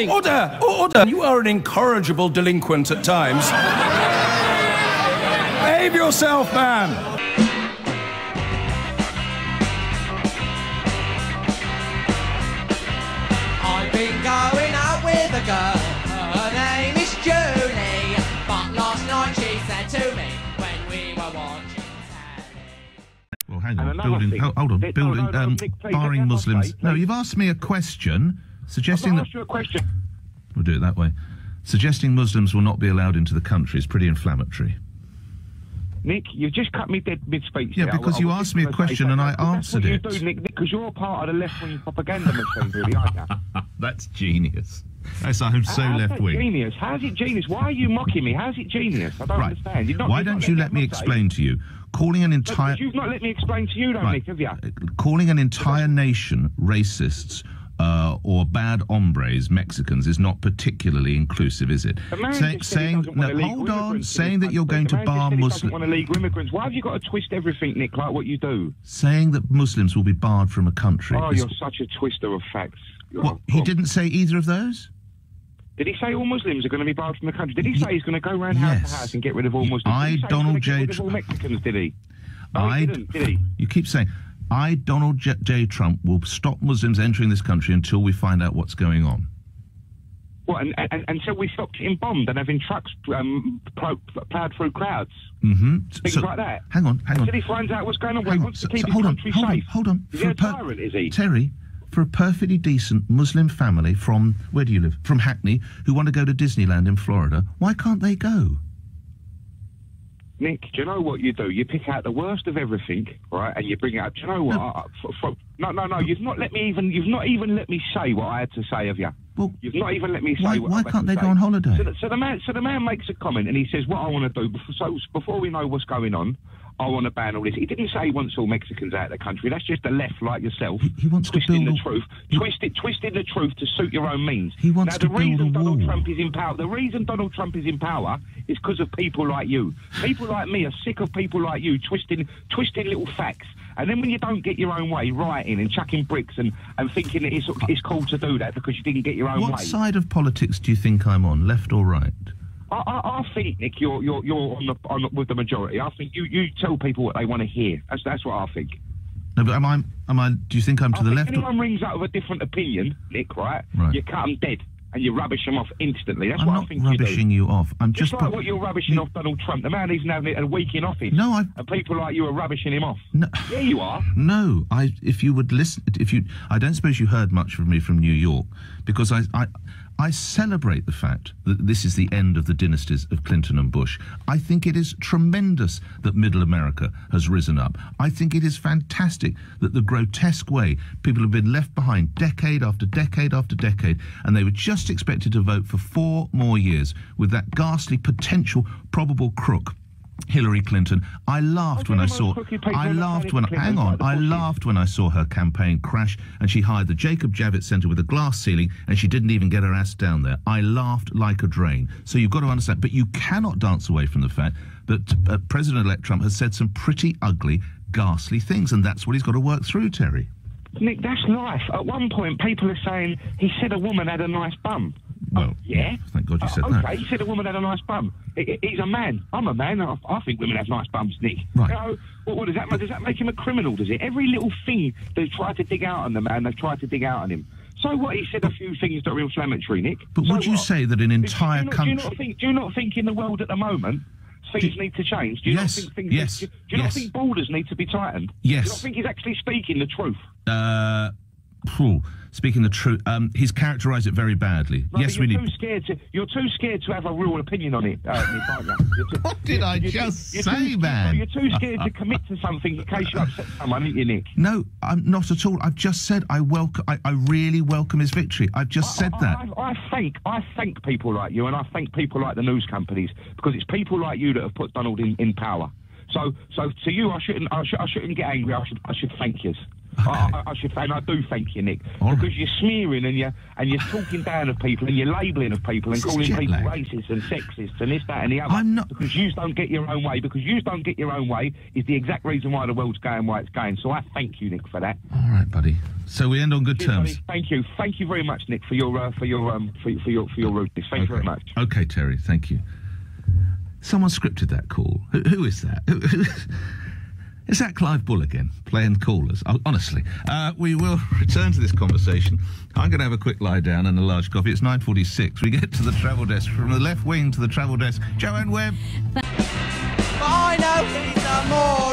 Order! Order! You are an incorrigible delinquent at times. Behave yourself, man! I've been going out with a girl, her name is Julie, but last night she said to me when we were watching telly. Well, hang on, barring Muslims. No, you've asked me a question, suggesting that... I've asked you a question. We'll do it that way. Suggesting Muslims will not be allowed into the country is pretty inflammatory. Nick, you've just cut me dead mid-speech. Yeah, because you asked me a question and I answered it. That's what you do, Nick, because you're part of the left-wing propaganda machine, really, aren't you? That's genius. Yes, I'm so left-wing. Genius? How's it genius? Why are you mocking me? How's it genius? I don't understand. Why don't you let me explain to you? Calling an entire... You've not let me explain to you, though, Nick, have you? Calling an entire nation racists or bad hombres, Mexicans, is not particularly inclusive, is it? Saying that you're going to bar Muslims... doesn't want illegal immigrants. Why have you got to twist everything, Nick, like what you do? Saying that Muslims will be barred from a country... Oh, you're such a twister of facts. What, he didn't say either of those? Did he say all Muslims are going to be barred from the country? Did he say he's going to go around house to house and get rid of all Muslims? Donald J. Trump. Mexicans, did he? No, he didn't, did he? You keep saying... Donald J. Trump, will stop Muslims entering this country until we find out what's going on. What, and until we stop getting bombed and having trucks ploughed through crowds? Mm-hmm. Things like that? Hang on. Until he finds out what's going on, he wants to keep his country safe. Hold on. Is he a tyrant, is he? Terry, for a perfectly decent Muslim family from, where do you live? From Hackney, who want to go to Disneyland in Florida, why can't they go? Nick, do you know what you do? You pick out the worst of everything, right, and you bring it up. Do you know what? No. You've not even let me say what I had to say, have you? Well, you've not even let me say what I had to say. Why can't they go on holiday? So the man makes a comment and he says, "What I want to do before we know what's going on, I want to ban all this." He didn't say he wants all Mexicans out of the country. That's just the left, like yourself. He wants to build the truth, twisting the truth to suit your own means. He wants to build a wall. The reason Donald Trump is in power is because of people like you. People like me are sick of people like you twisting little facts. And then when you don't get your own way, rioting and chucking bricks and thinking that it's cool to do that because you didn't get your own way. What side of politics do you think I'm on, left or right? I think, Nick, you're with the majority. I think you tell people what they want to hear. That's what I think. No, but am I? Do you think I'm to the left? If anyone rings out of a different opinion, Nick, right? You cut them dead and you rubbish them off instantly. That's what I think you do. I'm not rubbishing you off. I'm just like what you're rubbishing off Donald Trump. The man isn't having a week in office. No, and people like you are rubbishing him off. No. Yeah, you are. No, if you would listen, I don't suppose you heard much from me from New York, because I celebrate the fact that this is the end of the dynasties of Clinton and Bush. I think it is tremendous that Middle America has risen up. I think it is fantastic that the grotesque way people have been left behind decade after decade after decade, and they were just expected to vote for 4 more years with that ghastly potential probable crook, Hillary Clinton. I laughed when I saw her campaign crash and she hired the Jacob Javits Centre with a glass ceiling and she didn't even get her ass down there. I laughed like a drain. So you've got to understand, but you cannot dance away from the fact that President-elect Trump has said some pretty ugly, ghastly things, and that's what he's got to work through, Terry. Nick, that's life. At one point, people are saying he said a woman had a nice bum. Well, yeah. Thank God you said that. Okay, he said a woman had a nice bum. He's a man. I'm a man. I think women have nice bums, Nick. Right. You know, what does that make him a criminal, does it? Every little thing they've tried to dig out on the man, they've tried to dig out on him. So what? He said a few things that are inflammatory, Nick. But would you say that an entire country... Do you not think in the world at the moment things need to change? Do you not think things... Do you not think borders need to be tightened? Yes. Do you not think he's actually speaking the truth? Speaking the truth, he's characterised it very badly. No, yes, you're too scared to have a real opinion on it, Nick, aren't you? What did I just say, man? You're too scared to commit to something in case you upset someone, aren't you, Nick? No, I'm not at all. I've just said I really welcome his victory. I've just said that. I thank people like you, and I thank people like the news companies, because it's people like you that have put Donald in power. So to you, I shouldn't get angry. I should thank you. I should say, and I do thank you, Nick, because you're smearing and you're talking down of people and you're labelling of people and calling people racist and sexist and this, that, and the other. I'm not, because you don't get your own way. Because you don't get your own way is the exact reason why the world's going where it's going. So I thank you, Nick, for that. All right, buddy. So we end on good terms. Buddy. Thank you very much, Nick, for your rudeness. Thank you very much. Okay, Terry. Thank you. Someone scripted that call. Who is that? Is that Clive Bull again, playing callers? Oh, honestly. We will return to this conversation. I'm going to have a quick lie down and a large coffee. It's 9:46. We get to the travel desk. From the left wing to the travel desk, Joanne Webb. I know he's a moron.